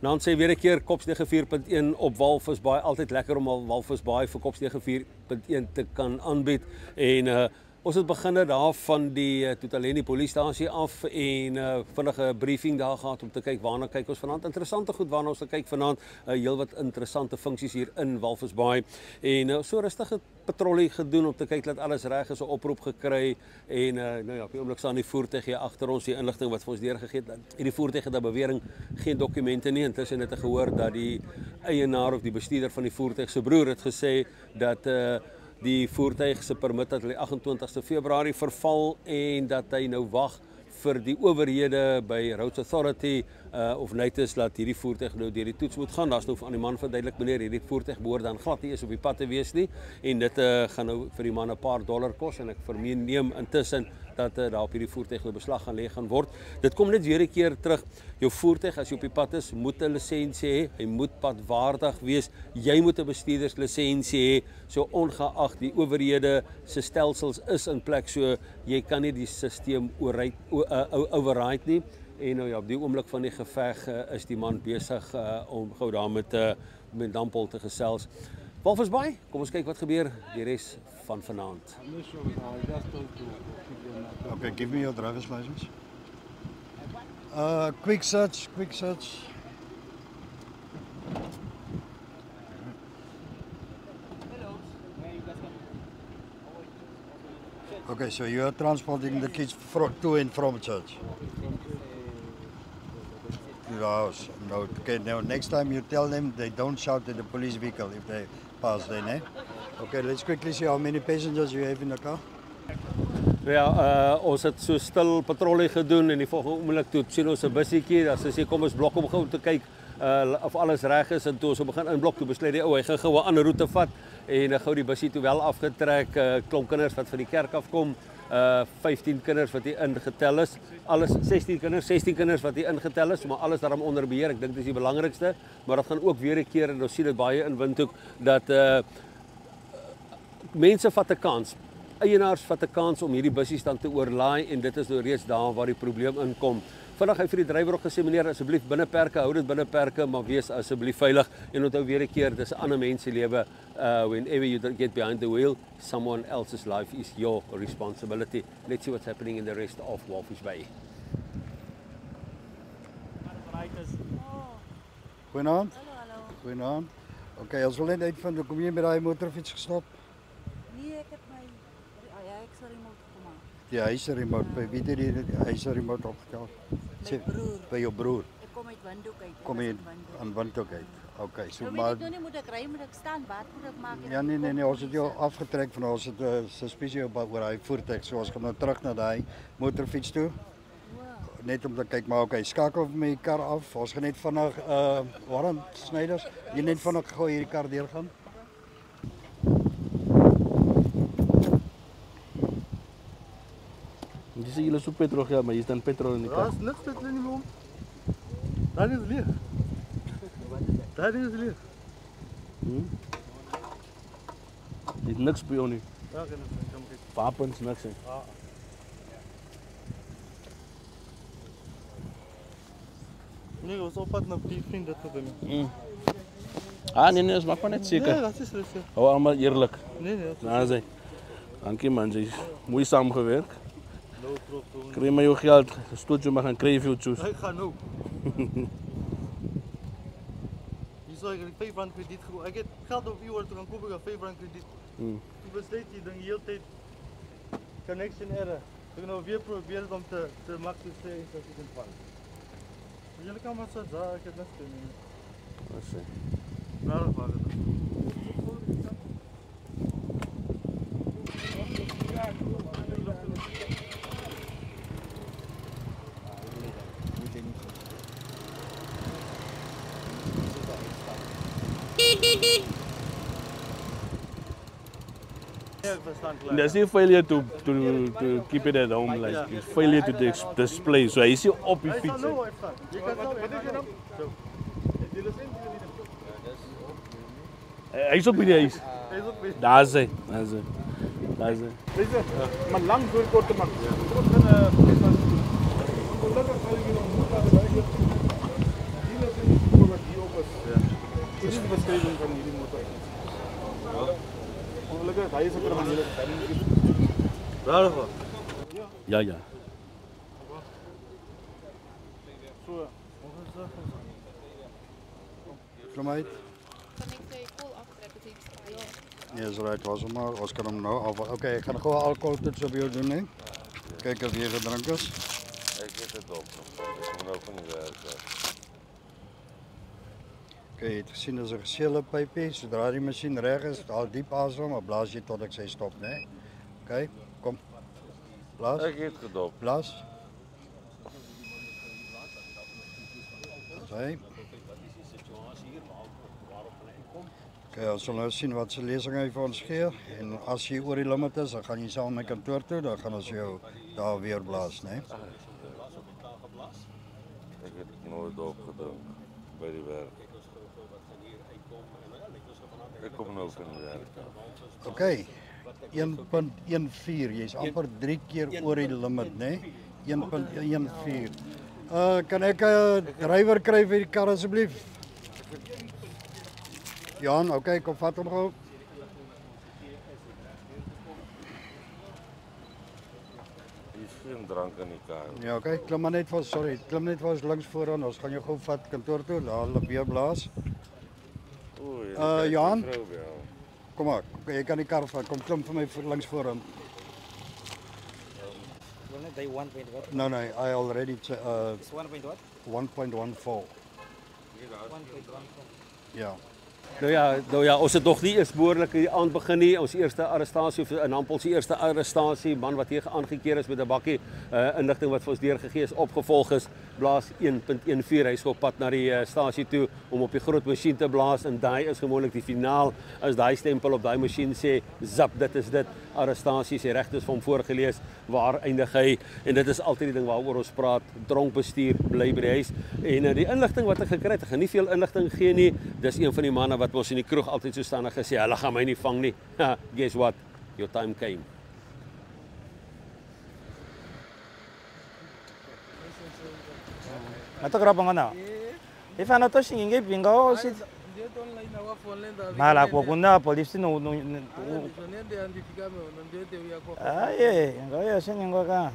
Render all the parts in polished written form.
Dan sê weer 'n keer Kops 94.1 op Walvisbaai. Altyd lekker om al Walvisbaai vir Kops 94.1 te kan aanbied. En ons het begin daar van die Tutaleni polisiestasie af en vinnige briefing daar gehad om te kyk waarna kyk ons vanaand. Interessante goed waarna ons kyk vanaand. Heelwat interessante funksies hier in Walvisbaai. En so rustige patrollie gedoen om te kyk dat alles reg is, 'n oproep gekry en nou ja, op die oomblik staan die voertuig hier agter ons, die inligting wat vir ons deurgegee het. Hierdie voertuig het 'n bewering geen dokumente nie. Intussen het ek gehoor dat die eienaar of die bestuurder van die voertuig se broer het gesê dat die voertuig se permit het die 28ste Februarie verval en dat hy nou wag vir die owerhede by Roads Authority of Natus dat hierdie voertuig nou deur die toets moet gaan. Daar's nou aan die man verduidelik, meneer, hierdie voertuig behoort dan glad nie eens op die pad te wees nie en dit gaan nou vir die man 'n paar dollar kos en ek verneem intussen dat daar op hierdie voertuig nou beslag gaan lê gaan word. Dit kom net weer 'n keer terug. Jou voertuig as jy op die pad is, moet 'n lisensie hê. Hy moet padwaardig wees. Jy moet 'n bestuurderslisensie hê. So ongeag die owerhede se stelsels is in plek, so jy kan nie die stelsel override nie. En nou ja, op die oomblik van die geveg is die man besig om gou daar met Dampol te gesels. Walvisbaai, kom ons kyk wat gebeur die res van vanaand. Okay, give me your driver's license. Quick search. Okay, so you are transporting the kids to and from church. To the house. No, okay, now next time you tell them they don't shout at the police vehicle if they pass then, eh? Okay, let's quickly see how many passengers you have in the car. Ja, ons het so stil patrollie gedoen en die volgende oomblik toe sien ons 'n bussietjie, dan sê kom ons blok hom gou om te kyk of alles reg is en toe ons begin inblok toe besluit hy gaan gou 'n ander roete vat en gou die bussie toe wel afgetrek, klomp kinders wat van die kerk af kom, 15 kinders wat hier ingetel is, alles 16 kinders wat hier ingetel is, maar alles daarom onder beheer. Ek dink dis die belangrikste, maar dit gaan ook weer 'n keer en ons sien dit baie in Windhoek dat mense vat 'n kans. Eienaars vat 'n kans om hierdie bussies dan te oorlaai en dit is nou reeds daar waar die probleem inkom. Vinnig hy vir die drywer ook gesê, meneer, asseblief binne perke, hou dit binne perke, maar wees asseblief veilig en onthou weer 'n keer, dis 'n ander mens se lewe. Whenever you get behind the wheel, someone else's life is your responsibility. Let's see what's happening in the rest of Walvisbaai. Goeienaand. Hallo. Goeienaand. Okay, ons wil net uitvind, kom jy met daai motorfiets gestop? Nee, ek het my ek sal remote gemaak. Die huisremote, by wie het die huisremote opgetel? My broer. By jou broer. Ek kom uit Windhoek uit. Kom jy aan Windhoek uit? Okay, so maar ek nie moet ek ry, moet ek staan, wat moet ek maak? Ja nee, ons het jou afgetrek van ons het 'n suspisie oor hy voertuig, so ons gaan nou terug na daai motorfiets toe. Net om te kyk, maar okay, skakel my kar af. Ons gaan net vinnig Warren Snyders, jy net vinnig gou hierdie kar deurgaan. Je ziet jullie zoek petrol, ja, maar hier is dan petrol in de kar. Ja, is niks petrol in die boom. Daar is leeg. Daar is leeg. Er is niks bij jou nu. Ja, kan ik. Wapens, niks. Hè. Ja. Nee, was op pad naar briefing, dat hebben we. Ah, nee, dat maakt maar net zeker. Nee, dat is rustig. Hou allemaal eerlijk. Nee, dat is Nou, zeg. Dank je, man. Ze is mooi samengewerkt. Krijg maar je geld, stoot je maar gaan krijgen je juice. Ik ga nu. Hier zou ik R5 krediet gewoon. Ik heb geld op uw te gaan kopen, ik heb R5 krediet. Toen besluit je dan de hele tijd connection error. Ik heb nou weer proberen om te maken als ik het val. Jullie kan maar zo zeggen, ik heb niks kunnen. Dat is het. Nou, dat was het. There's a failure to keep it at home, like it's failure to display. So I see op je fiets. Hij is op die huis. Daar is hij. Daar is hij. Daar is hij. Deze, maar lang door kort te maken. Dit is de beschrijving van hierdie motor. Ongelukkig, hy is 'n kriminele. Regtig? Ja, ja. So, ongelukkig. Klim uit. Kan ek sê vol aftrek as iets ja. Ja, is right, was maar. Ons kan hom nou af. Okay, ek gaan gou 'n alkoholtoets op jou doen, hè. Kyk of jy gedrink is. Ek het dit op. Ek moet nou van die werk. Okay, jy het gesien as 'n geseelde pypie. Sodra die masjien reg is, haal diep asem, maar blaas jy tot ek sê stop, né? Okay, kom. Blaas. Ek het gedop. Blaas. Sy. Okay, ons sal nou sien wat se lesing hy vir ons gee en as jy oor die limit is, dan gaan jy saam met my kantoor toe, dan gaan ons jou daar weer blaas, né? Ek het nooit opgedrink by die werk. Ek kom nou van die werk. Okay. 1.14, jy's amper 3 keer oor die limit, né? 1.14. Kan ek 'n drywer kry vir die kar asseblief? Jan, okay, kom vat hom gou. Hier is geen drank in die kar. Ja, okay, klim maar net vas, sorry. Klim net vas links vooraan. Ons gaan jou gou vat kantoor toe, daar hulle weer blaas. Jan? Kom maar, jy kan die kar vat. Kom klim vir my links vooraan. They 1.1. No, I already It's 1.1. 1.14. 1.1. Ja. Nou ja, ons het nog nie eens behoorlik hier aan begin nie. Ons eerste arrestasie in Hampel se eerste arrestasie, man wat hier aangekeer is met 'n bakkie inligting wat vir ons deurgegee is, opgevolg is, blaas 1.14. Hy is op pad na die stasie toe om op die groot masjien te blaas en daai is gewoonlik die finaal as daai stempel op daai masjien sê zap, dit is dit. Arrestasie se regte is vir hom voorgeles, waar eindig hy en dit is altyd die ding waaroor ons praat, dronk bestuur, bly by die huis. En die inligting wat ek gekry het, ek gaan nie veel inligting gee nie. Dis een van die manne wat ons in die kroeg altyd so staande gesê, hulle gaan my nie vang nie. Guess what? Your time came. Mata graba ngana. Ifa na to shinge pinga o sit. Mala kwa kuna polisi no Aye, ngaya shinge ngoka.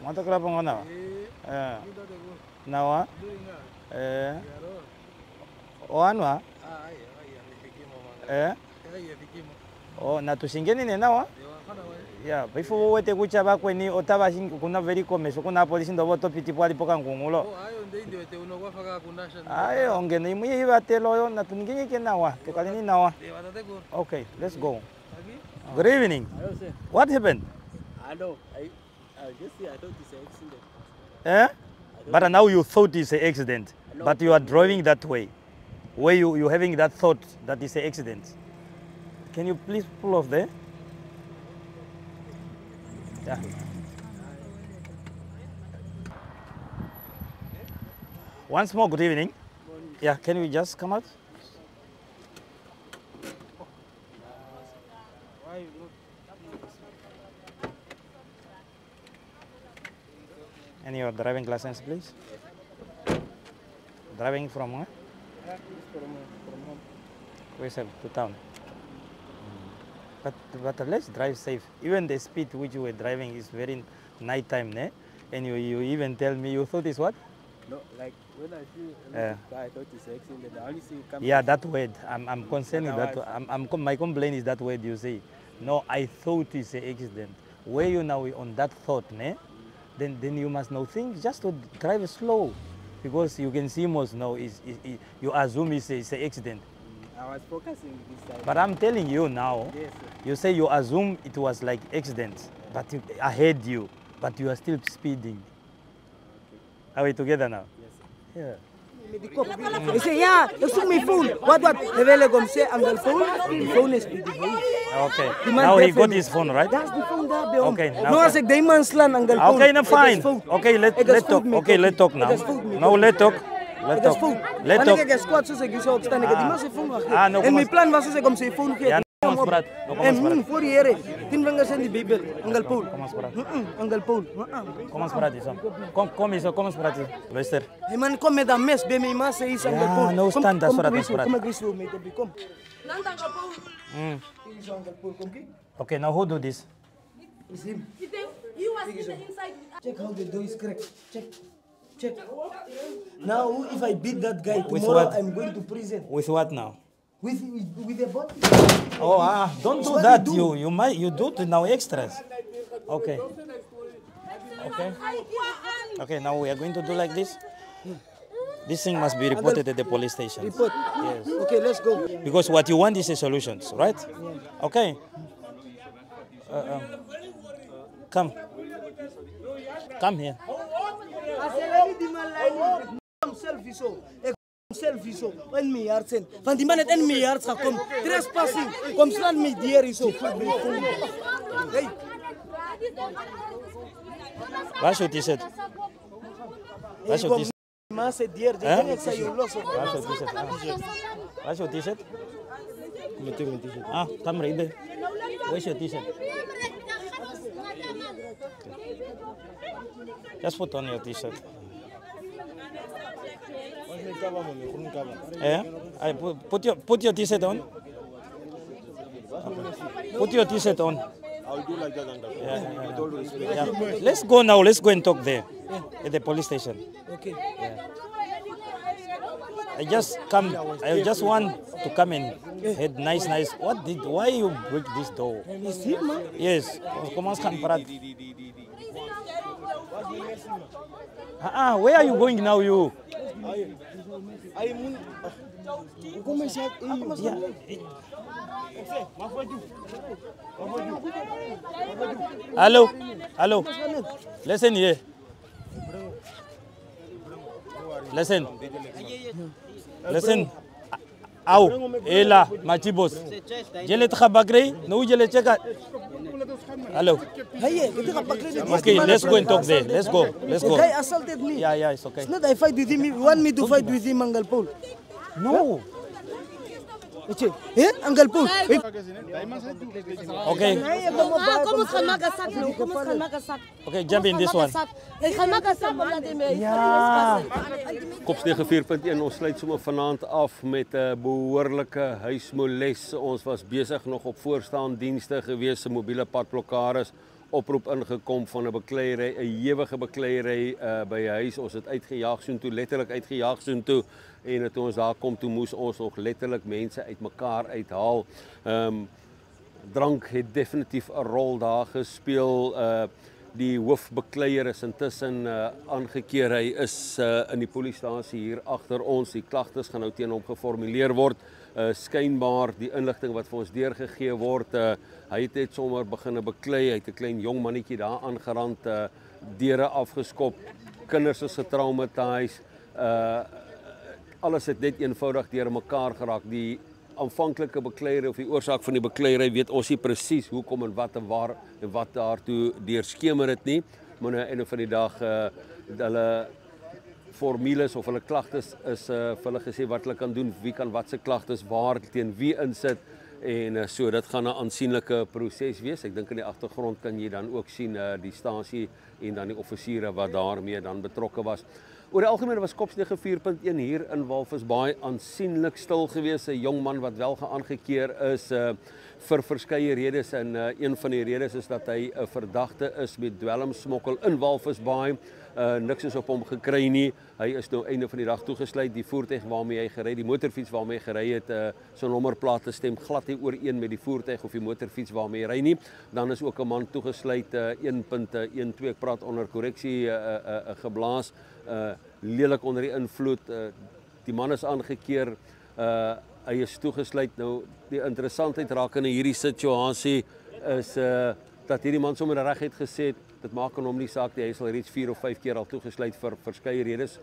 Mata graba ngana. Nawa. Oanwa. Oh, na tushingeni ne nawa? Yeah, before we take kucha bakweni otaba kuna very commercial kuna polisi ndo boto piti pali poka ngungulo. Aye, ongeni muyi batelo yo na tunginye ke nawa. Kekalini nawa. Okay, let's go. Good evening. What happened? I know. I just I thought it's an accident. Eh? But now you thought it's an accident, but you are driving that way. Where you having that thought that it's an accident. Can you please pull off there? Yeah. Once more, good evening. Yeah, can you just come out? And your driving license, please. Driving from where? From home. Where's to town? But let's drive safe. Even the speed which you were driving is very night time, ne? And you even tell me you thought it's what? No, like when I see a car, I thought it's an accident. I only see cameras. Yeah, that word. I'm concerned with that. My complaint is that word you say. No, I thought it's an accident. Where you now on that thought, ne? Then you must now think just to drive slow, because you can see most now you assume it's an accident. I was focusing this side. But I'm telling you now, Yes, you say you assume it was like accident, but I heard you, but you are still speeding. Are we together now? Yes, Yeah. He said, yeah, you took my phone. What? The vele come say, Uncle phone. The phone is with the phone. Okay. Now he got his phone, right? That's the phone there, Bill. Okay. No, I said, they man slan Uncle phone. Okay, now fine. Okay, let's talk. Okay, let's talk now. No, let's talk. Let's talk. Let's talk. Wanneer ik squad so zeg, ik zou opstaan. Ik heb die man zijn phone gegeven. Ah, no, En mijn plan was dus om zijn phone geven. ons praat. Nou, kom ons praat. Voor hier, 10 vingers in die Bijbel. Uncle Paul. Kom ons praat. Uncle Paul. Kom ons praat hier. Kom hier, kom ons praat hier. Luister. Hey man, kom met dat mes bij mijn massa is Uncle Paul. Ja, nou stand daar zodat ons praat. Kom ik zo met hem, kom. Uncle Paul. Uncle Paul, kom kijk. Okay, now who do this? It's him. He was in the inside. Check how the door is cracked. Check. Now, if I beat that guy tomorrow, I'm going to prison. With what now? With the body. Oh, don't do that. You do it now extras. Okay. Okay, now we are going to do like this. This thing must be reported at the police station. Report? Yes. Okay, let's go. Because what you want is a solution, right? Yeah. Okay. Come here. Selfie zo, 1 miljard cent. Van die man het 1 miljard gekomen. Trespassing, kom slaan met dier zo. Hey. Waar is je t-shirt? Waar is je t-shirt? Maar ze dier, ik zei je los. Waar is je t-shirt? Waar is je t-shirt? Ah, come read it. Where is your t-shirt? Just put on your t-shirt. Yeah? Put your t-shirt on. Put your t-shirt on. I'll do like that, Uncle. Yeah. Let's go now. Let's go and talk there at the police station. Okay. Yeah. I just want to come and had nice. Why you break this door? Is him, man? Yes. Kom ons gaan praat. Where are you going now, you? Hello. Listen here. Listen. Au, ela, machibos. Jele tkhabakri, no jele cheka. Hello. Okay, let's go and talk there. Let's go. The guy assaulted me. Yeah, it's okay. It's not I fight with him. You want me to fight with him, Uncle Paul? No. Uncle Paul. Okay. Okay, jump in this one. Ja. Kops 94.1, ons sluit sommer vanaand af met 'n behoorlike huismoles. Ons was besig nog op voorstaan dienste gewees, se mobiele padblokkades, oproep ingekom van 'n bekleierery, 'n ewige bekleierery by 'n huis. Ons het uitgejaag soontoe, letterlik uitgejaag soontoe. En toe ons daar kom, toe moes ons nog letterlik mense uitmekaar uithaal. Drank het definitief 'n rol daar gespeel. Die hoofbekleier is intussen aangekeer. Hy is in die polisiestasie hier agter ons. Die klagtes gaan nou teen hom geformuleer word. Skynbaar die inligting wat vir ons deurgegee word, hy het net sommer begin beklei. Hy het 'n klein jong mannetjie daar aangerand, deure afgeskop, kinders is getraumatiseer. Alles het net eenvoudig deur mekaar geraak. Die aanvanklike bekleierery of die oorsaak van die bekleierery weet ons nie presies hoekom en wat en waar en wat daartoe deurskemer het nie. Maar nou einde van die dag hulle formules of hulle klagtes is vir hulle gesê wat hulle kan doen, wie kan wat se klagtes waar teen wie insit en so dit gaan 'n aansienlike proses wees. Ek dink in die agtergrond kan jy dan ook sien die stasie en dan die offisiere wat daarmee dan betrokke was. Oor die algemeen was Kops 94.1 hier in Walvisbaai aansienlik stil gewees. 'n Jong man wat wel geaangekeer is vir verskeie redes en een van die redes is dat hy 'n verdagte is met dwelmsmokkel in Walvisbaai. Niks is op hom gekry nie. Hy is nou einde van die dag toegesluit. Die voertuig waarmee hy gery, die motorfiets waarmee hy gery het, so nommerplate stem glad nie ooreen met die voertuig of die motorfiets waarmee hy ry nie. Dan is ook 'n man toegesluit 1.12, ek praat onder korreksie geblaas, lelik onder die invloed. Die man is aangekeer. Hy is toegesluit. Nou die interessantheid rakende hierdie situasie is dat hierdie man sommer reguit gesê het dit maak aan hom nie saak nie. Hy is al reeds 4 of 5 keer al toegesluit vir verskeie redes.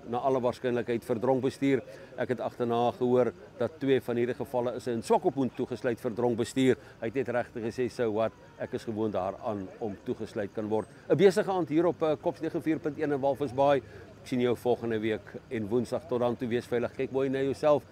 Na alle waarskynlikheid vir dronkbestuur. Ek het agterna gehoor dat 2 van hierdie gevalle is in Swakopmund toegesluit vir dronkbestuur. Hy het net regtig gesê so wat, ek is gewoond daaraan om toegesluit kan word. 'n Besige aand hier op Kops 94.1 in Walvisbaai. Ek sien jou volgende week en Woensdag. Tot dan toe, wees veilig. Kyk mooi na jouself.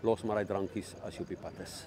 Los maar uit drankies as jy op die pad is.